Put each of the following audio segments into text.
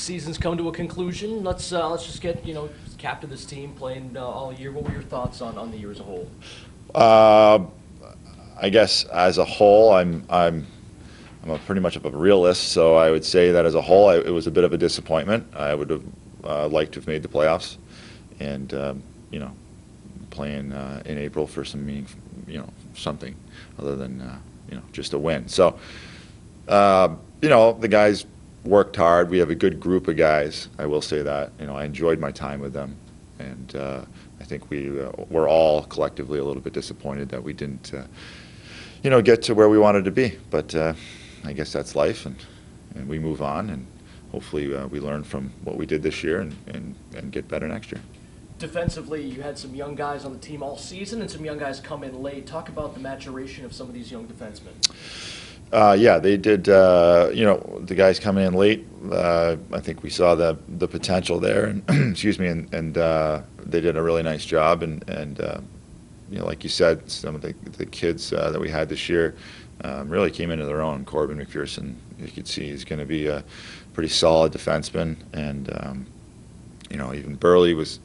season's come to a conclusion. Let's just get captain of this team playing all year. What were your thoughts on the year as a whole? I guess as a whole, I'm pretty much of a realist, so I would say that as a whole, it was a bit of a disappointment. I would have liked to have made the playoffs, and playing in April for some meaning, something other than just a win. So the guys worked hard. We have a good group of guys. I will say that. I enjoyed my time with them, and I think we're all collectively a little bit disappointed that we didn't get to where we wanted to be. But I guess that's life, and we move on, and hopefully we learn from what we did this year and get better next year. Defensively, you had some young guys on the team all season and some young guys come in late. Talk about the maturation of some of these young defensemen. Yeah, they did. The guys coming in late, I think we saw the potential there, and excuse me, and they did a really nice job. And like you said, some of the kids that we had this year really came into their own. Corbin McPherson, you could see he's going to be a pretty solid defenseman, and even Burley was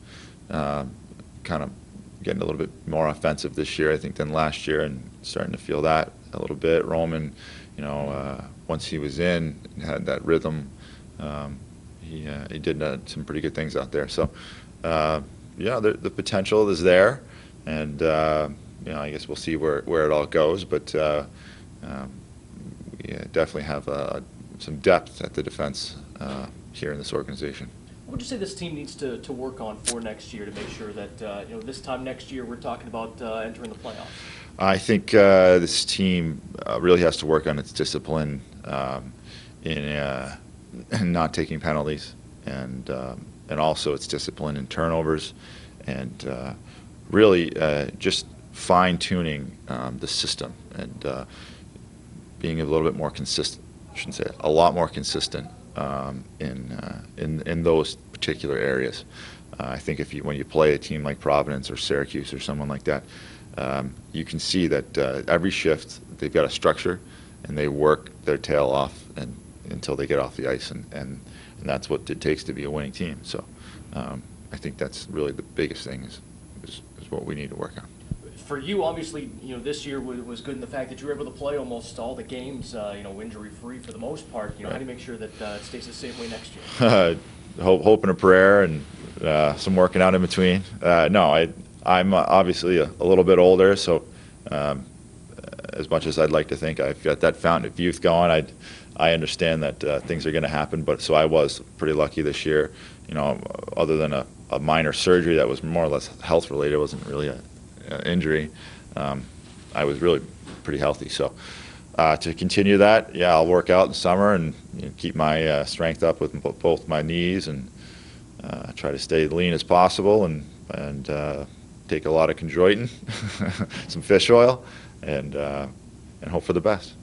kind of getting a little bit more offensive this year, I think, than last year, and starting to feel that a little bit. Roman, once he was in and had that rhythm, he did some pretty good things out there. So, the potential is there, and I guess we'll see where it all goes. But we definitely have some depth at the defense here in this organization. What would you say this team needs to work on for next year to make sure that this time next year we're talking about entering the playoffs? I think this team really has to work on its discipline in not taking penalties, and also its discipline in turnovers, and really just fine-tuning the system and being a little bit more consistent. I shouldn't say it, a lot more consistent in those particular areas. I think when you play a team like Providence or Syracuse or someone like that, you can see that every shift they've got a structure, and they work their tail off until they get off the ice, and that's what it takes to be a winning team. So I think that's really the biggest thing is what we need to work on. For you, obviously, this year was good in the fact that you were able to play almost all the games, injury-free for the most part. Right. How do you make sure that it stays the same way next year? Hope and a prayer, and some working out in between. No, I'm obviously a little bit older, so as much as I'd like to think I've got that fountain of youth going, I understand that things are going to happen. But so I was pretty lucky this year. Other than a minor surgery that was more or less health related, it wasn't really an injury. I was really pretty healthy. So to continue that, I'll work out in the summer and keep my strength up with both my knees, and try to stay lean as possible, and take a lot of chondroitin, some fish oil, and hope for the best.